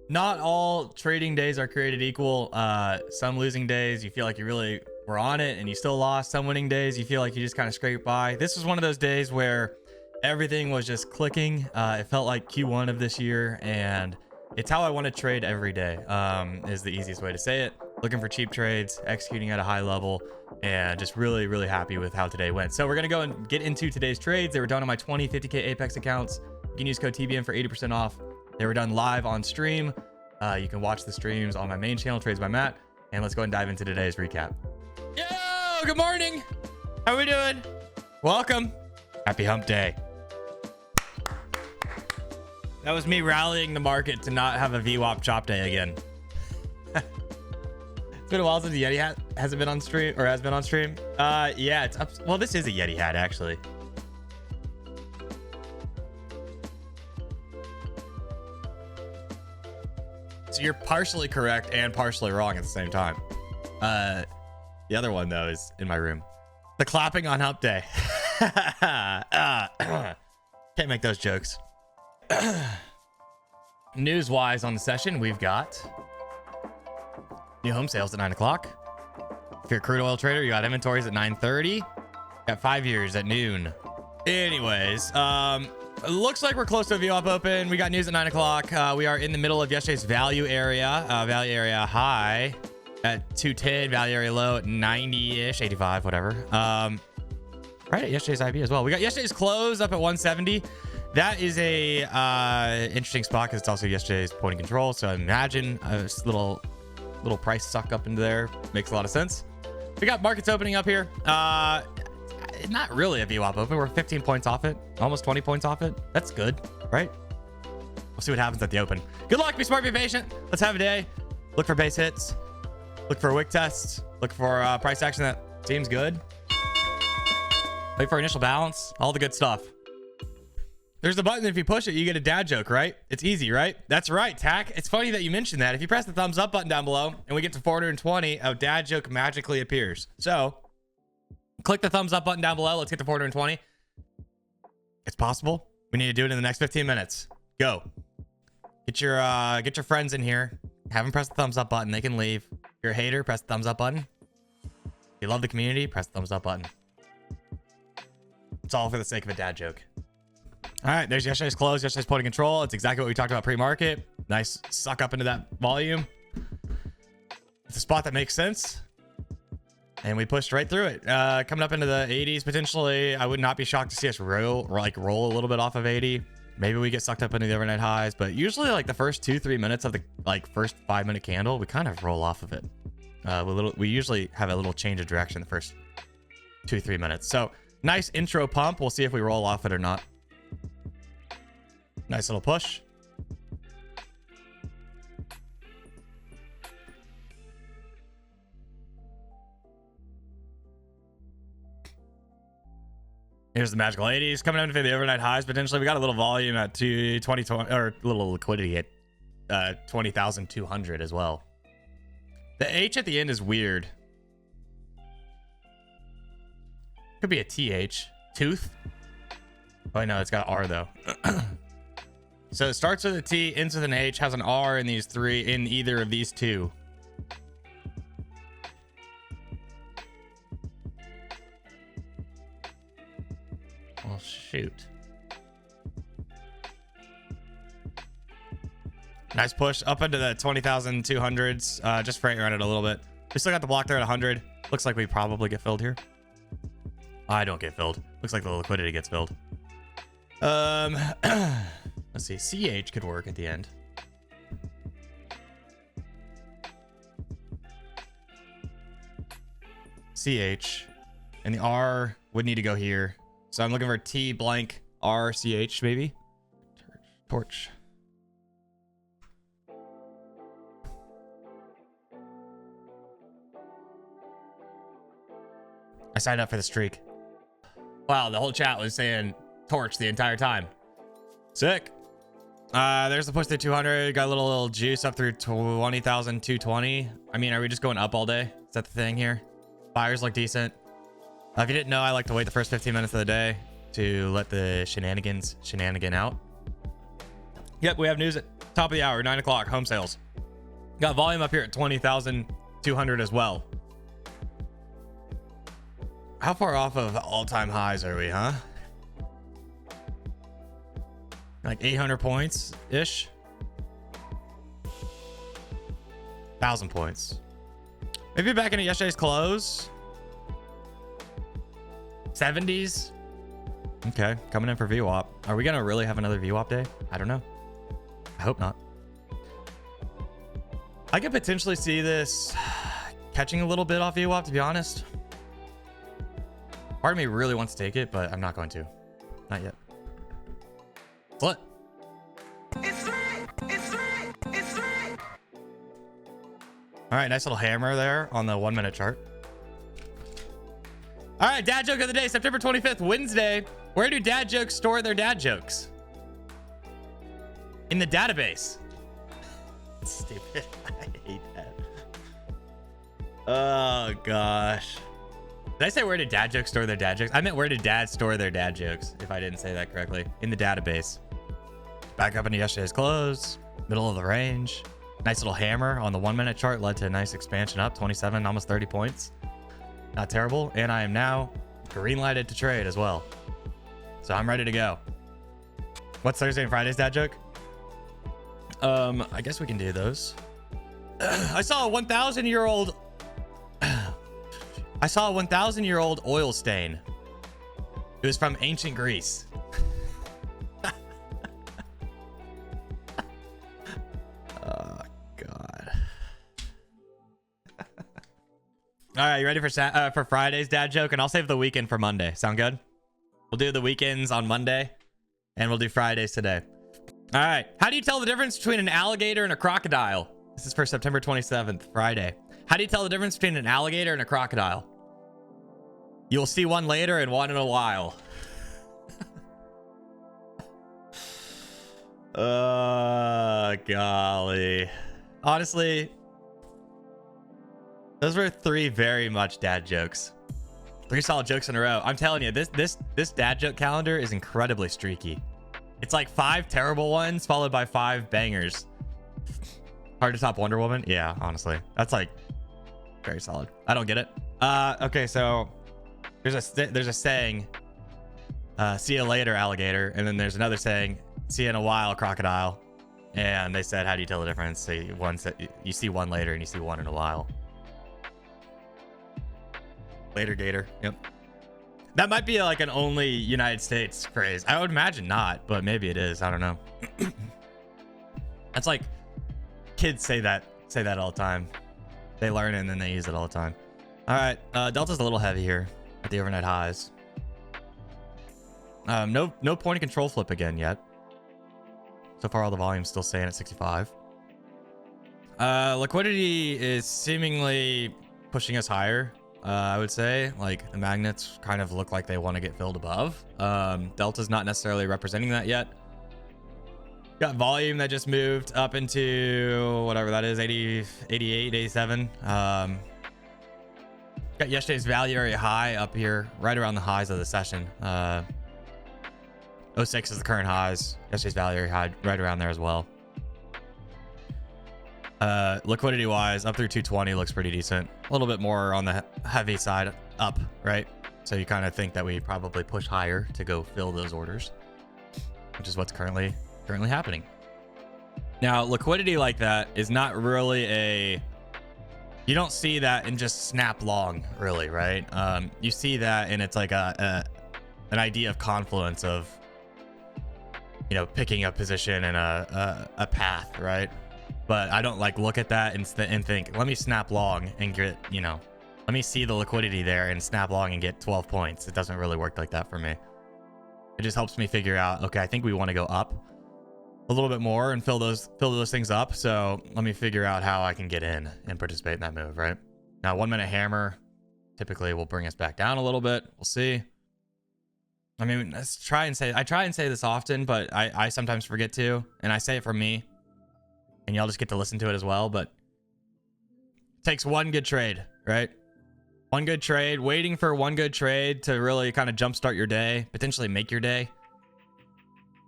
Not all trading days are created equal. Some losing days, you feel like you really were on it and you still lost. Some winning days, you feel like you just kind of scraped by. This was one of those days where everything was just clicking. It felt like Q1 of this year, and it's how I want to trade every day, is the easiest way to say it. Looking for cheap trades, executing at a high level, and just really, really happy with how today went. So we're going to go and get into today's trades. They were done on my 20, 50K Apex accounts. You can use code TBN for 80% off. They were done live on stream. You can watch the streams on my main channel, Trades by Matt. And let's go and dive into today's recap. Yo, good morning. How are we doing? Welcome. Happy hump day. That was me rallying the market to not have a VWAP chop day again. It's been a while since the Yeti hat hasn't been on stream, or has been on stream. Yeah, it's up. Well, this is a Yeti hat, actually. So you're partially correct and partially wrong at the same time. The other one, though, is in my room. The clapping on hump day. Can't make those jokes. News-wise on the session, we've got new home sales at 9 o'clock. If you're a crude oil trader, you got inventories at 9:30. Got 5 years at noon. Anyways, it looks like we're close to a VWAP open. We got news at 9 o'clock. We are in the middle of yesterday's value area. Value area high at 210. Value area low at 90-ish, 85, whatever. Right at yesterday's IB as well. We got yesterday's close up at 170. That is a interesting spot because it's also yesterday's point of control. So I imagine a little price suck up into there makes a lot of sense. We got markets opening up here. Not really a VWAP open. We're 15 points off it, almost 20 points off it. That's good, right? We'll see what happens at the open. Good luck. Be smart, be patient. Let's have a day. Look for base hits. Look for wick tests. Look for price action that seems good. Wait for initial balance. All the good stuff. There's the button. If you push it, you get a dad joke, right? It's easy, right? That's right, Tack. It's funny that you mentioned that. If you press the thumbs up button down below and we get to 420, a dad joke magically appears. So click the thumbs up button down below. Let's get to 420. It's possible. We need to do it in the next 15 minutes. Go. Get your friends in here. Have them press the thumbs up button. They can leave. If you're a hater, press the thumbs up button. If you love the community, press the thumbs up button. It's all for the sake of a dad joke. All right, there's yesterday's close, yesterday's point of control. It's exactly what we talked about pre-market. Nice suck up into that volume. It's a spot that makes sense. And we pushed right through it. Coming up into the 80s, potentially. I would not be shocked to see us roll a little bit off of 80. Maybe we get sucked up into the overnight highs, but usually like the first 2-3 minutes of the first 5-minute candle, we kind of roll off of it. We usually have a little change of direction the first 2-3 minutes. So nice intro pump. We'll see if we roll off it or not. Nice little push. Here's the magical 80s coming into the overnight highs. Potentially, we got a little volume at 2020 or a little liquidity at 20,200 as well. The H at the end is weird. Could be a TH. Tooth. Oh, no, it's got R though. So it starts with a T, ends with an H, has an R in these three, in either of these two. Well, shoot. Nice push up into the 20,200s. Just freight around it a little bit. We still got the block there at 100. Looks like we probably get filled here. I don't get filled. Looks like the liquidity gets filled. Let's see. CH could work at the end. CH. And the R would need to go here. So I'm looking for T blank R CH maybe. Torch. I signed up for the streak. Wow, the whole chat was saying torch the entire time. Sick. There's the push to 200. Got a little juice up through 20,220. I mean, are we just going up all day? Is that the thing here? Buyers look decent. If you didn't know, I like to wait the first 15 minutes of the day to let the shenanigan out. Yep, we have news at top of the hour, 9 o'clock, home sales. Got volume up here at 20,200 as well. How far off of all-time highs are we, huh? Like 800 points-ish? 1,000 points. Maybe back into yesterday's close. 70s. Okay, coming in for VWAP. Are we gonna really have another VWAP day? I don't know. I hope not. I could potentially see this catching a little bit off VWAP, to be honest. Part of me really wants to take it, but I'm not going to. Not yet. What? All right, nice little hammer there on the 1 minute chart. All right, dad joke of the day, September 25th, Wednesday. Where do dad jokes store their dad jokes? In the database. Stupid. I hate that. Oh, gosh. Did I say where did dad jokes store their dad jokes? I meant where did dads store their dad jokes, if I didn't say that correctly. In the database. Back up into yesterday's close. Middle of the range. Nice little hammer on the 1 minute chart led to a nice expansion up, 27, almost 30 points. Not terrible. And I am now green lighted to trade as well. So I'm ready to go. What's Thursday and Friday's dad joke? I guess we can do those. I saw a 1,000-year-old oil stain. It was from ancient Greece. Oh, God. All right, you ready for Friday's dad joke? And I'll save the weekend for Monday. Sound good? We'll do the weekends on Monday, and we'll do Fridays today. All right. How do you tell the difference between an alligator and a crocodile? This is for September 27th, Friday. How do you tell the difference between an alligator and a crocodile? You'll see one later and one in a while. Golly. Honestly, those were 3 very much dad jokes. 3 solid jokes in a row. I'm telling you, this dad joke calendar is incredibly streaky. It's like 5 terrible ones followed by 5 bangers. Hard to top Wonder Woman. Yeah, honestly, that's like very solid. I don't get it. Okay, so there's a saying, see you later, alligator, and then there's another saying, see you in a while, crocodile. And they said, how do you tell the difference? So you see one later and you see one in a while. Later gator. Yep. That might be like an only United States phrase. I would imagine not, but maybe it is. I don't know. That's like kids say that all the time. They learn it and then they use it all the time. All right, Delta's a little heavy here at the overnight highs. No point of control flip again yet. So far, all the volume's still staying at 65. Liquidity is seemingly pushing us higher. I would say, like, the magnets kind of look like they want to get filled above. Delta's not necessarily representing that yet. Got volume that just moved up into whatever that is, 80, 88, 87. Got yesterday's value area high up here, right around the highs of the session. 06 is the current highs. Yesterday's value area high, right around there as well. Liquidity wise, up through 220 looks pretty decent. A little bit more on the heavy side up, right? So you kind of think that we probably push higher to go fill those orders, which is what's currently happening. Now, liquidity like that is not really you don't see that in just snap long, really, right? You see that and it's like an idea of confluence of, picking a position and a path, right? But I don't like look at that and think, let me snap long and get, let me see the liquidity there and snap long and get 12 points. It doesn't really work like that for me. It just helps me figure out, okay, I think we want to go up a little bit more and fill those things up. So let me figure out how I can get in and participate in that move, right? Now, 1 minute hammer typically will bring us back down a little bit. We'll see. I mean, I try and say this often, but I sometimes forget to, and I say it for me. And y'all just get to listen to it as well, but it takes one good trade, right? One good trade, waiting for one good trade to really kind of jumpstart your day, potentially make your day.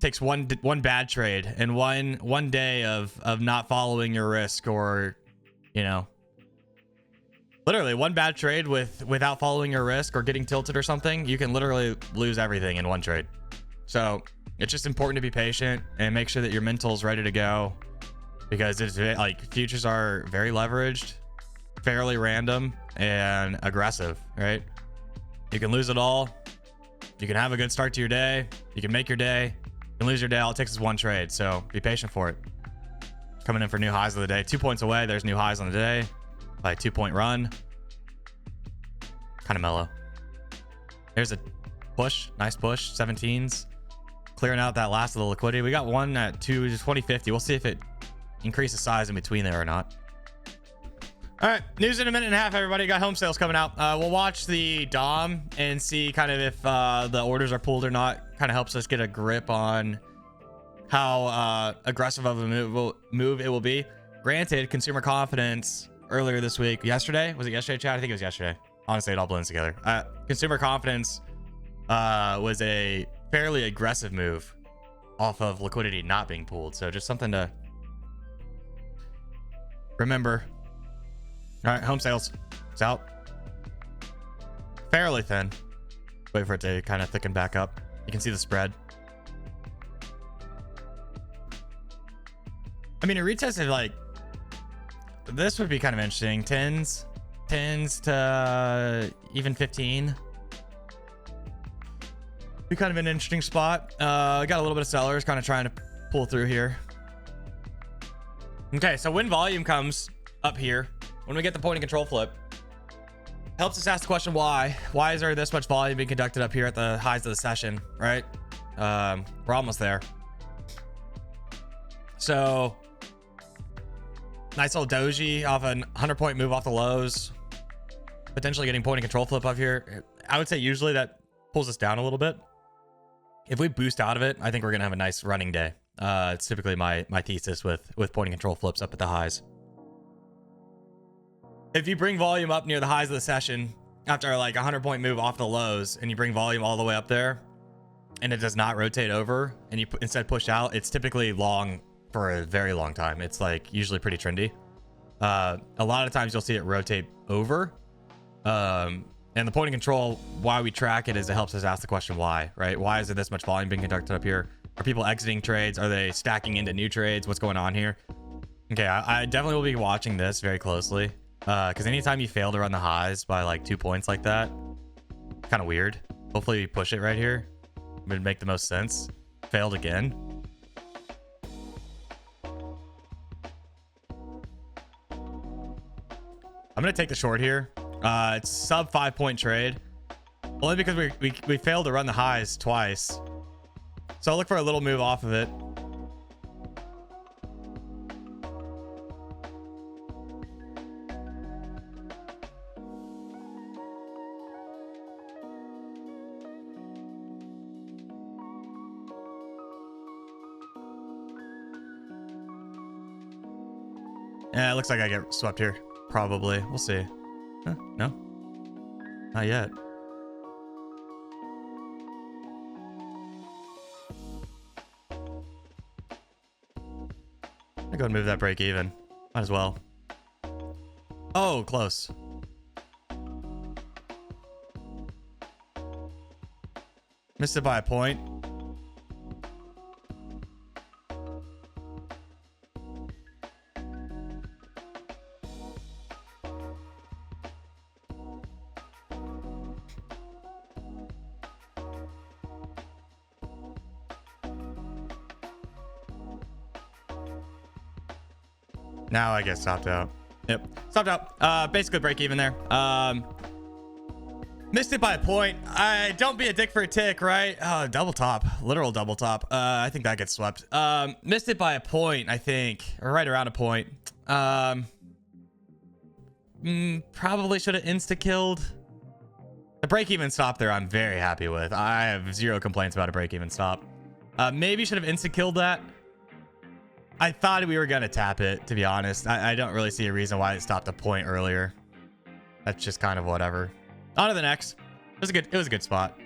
takes one bad trade and one day of not following your risk, or, you know, literally one bad trade without following your risk or getting tilted or something, you can literally lose everything in one trade. So it's just important to be patient and make sure that your mental's ready to go, because it's like futures are very leveraged, fairly random, and aggressive, right? You can lose it all. You can have a good start to your day. You can make your day. You can lose your day. All it takes is one trade. So be patient for it. Coming in for new highs of the day. 2 points away. There's new highs on the day by a 2-point run. Kind of mellow. There's a push. Nice push. 17s. Clearing out that last of the liquidity. We got one at 2050. We'll see if it increases size in between there or not. All right, news in a minute and a half, everybody. Got home sales coming out. We'll watch the DOM and see kind of if the orders are pulled or not. Kind of helps us get a grip on how aggressive of a move it will be. Granted, consumer confidence earlier this week, yesterday, was it yesterday, Chad? I think it was yesterday. Honestly, it all blends together. Consumer confidence was a fairly aggressive move off of liquidity not being pulled. So just something to remember. All right, home sales. It's out. Fairly thin. Wait for it to kind of thicken back up. You can see the spread. I mean, a retest of like, this would be kind of interesting. 10s to even 15. Be kind of an interesting spot. Got a little bit of sellers kind of trying to pull through here. Okay, so when volume comes up here, when we get the point and control flip, helps us ask the question why. Why is there this much volume being conducted up here at the highs of the session, right? We're almost there. So nice little doji off a 100-point move off the lows, potentially getting point and control flip up here. I would say usually that pulls us down a little bit. If we boost out of it, I think we're gonna have a nice running day. It's typically my thesis with point and control flips up at the highs. If you bring volume up near the highs of the session after like a 100-point move off the lows, and you bring volume all the way up there and it does not rotate over, and you instead push out, it's typically long for a very long time. It's like usually pretty trendy. A lot of times you'll see it rotate over. And the point of control, why we track it is it helps us ask the question why, right? Why is there this much volume being conducted up here? Are people exiting trades? Are they stacking into new trades? What's going on here? Okay, I definitely will be watching this very closely. Because anytime you fail to run the highs by like 2 points like that, kind of weird. Hopefully we push it right here. It would make the most sense. Failed again. I'm gonna take the short here. It's sub 5-point trade, only because we failed to run the highs twice. So I'll look for a little move off of it. Yeah, it looks like I get swept here. Probably. We'll see. Huh? No? Not yet. I'll go and move that break even. Might as well. Oh, close. Missed it by a point. Now I get stopped out. Yep, stopped out. Basically break even there. Missed it by a point. Don't be a dick for a tick, right? Double top, literal double top. I think that gets swept. Missed it by a point, I think, or right around a point. Probably should have insta killed. The break even stop there, I'm very happy with. I have zero complaints about a break even stop. Maybe should have insta killed that. I thought we were gonna tap it, to be honest. I don't really see a reason why it stopped a point earlier. That's just kind of whatever. On to the next. It was a good spot.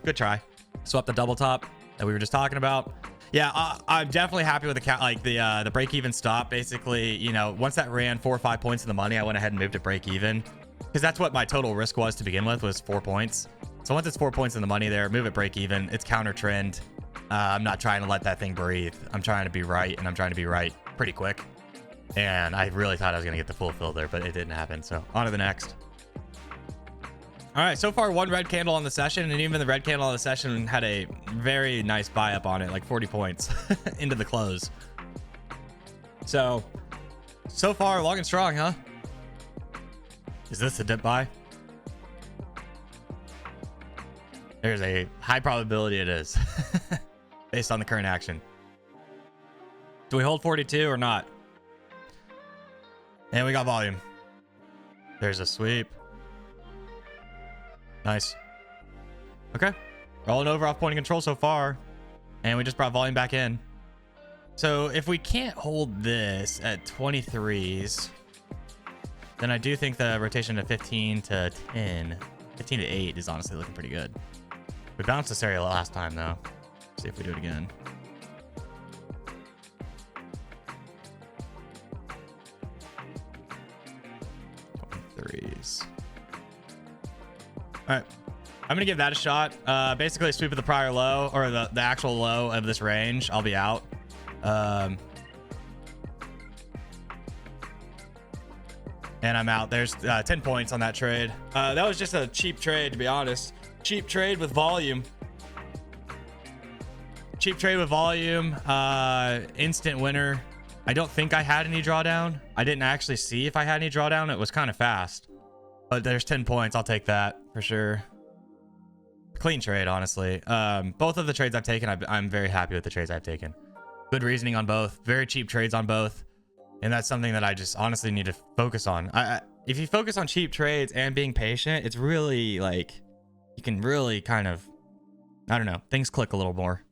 Good try. Swap the double top. that we were just talking about. Yeah, I'm definitely happy with the break-even stop. Basically, you know, once that ran 4 or 5 points in the money, I went ahead and moved it break-even, because that's what my total risk was to begin with, was 4 points. So once it's 4 points in the money there, move it break-even. It's counter trend. I'm not trying to let that thing breathe. I'm trying to be right, and I'm trying to be right pretty quick. And I really thought I was going to get the full fill there, but it didn't happen. So on to the next. All right, so far 1 red candle on the session, and even the red candle on the session had a very nice buy up on it, like 40 points into the close. So far long and strong, huh? Is this a dip buy? There's a high probability it is based on the current action. Do we hold 42 or not? And we got volume. There's a sweep. Nice. Okay. Rolling over off point of control so far. And we just brought volume back in. So if we can't hold this at 23s, then I do think the rotation to 15 to 10, 15 to 8 is honestly looking pretty good. We bounced this area last time though. See if we do it again. Threes. All right, I'm gonna give that a shot. Basically a sweep of the prior low, or the actual low of this range. I'll be out. And I'm out. There's 10 points on that trade. That was just a cheap trade, to be honest. Cheap trade with volume. Cheap trade with volume. Instant winner. I don't think I had any drawdown. I didn't actually see if I had any drawdown. It was kind of fast. But there's 10 points. I'll take that for sure. Clean trade, honestly. Both of the trades I've taken, I'm very happy with the trades I've taken. Good reasoning on both. Very cheap trades on both. And that's something that I just honestly need to focus on. If you focus on cheap trades and being patient, it's really like, you can really kind of, I don't know, things click a little more.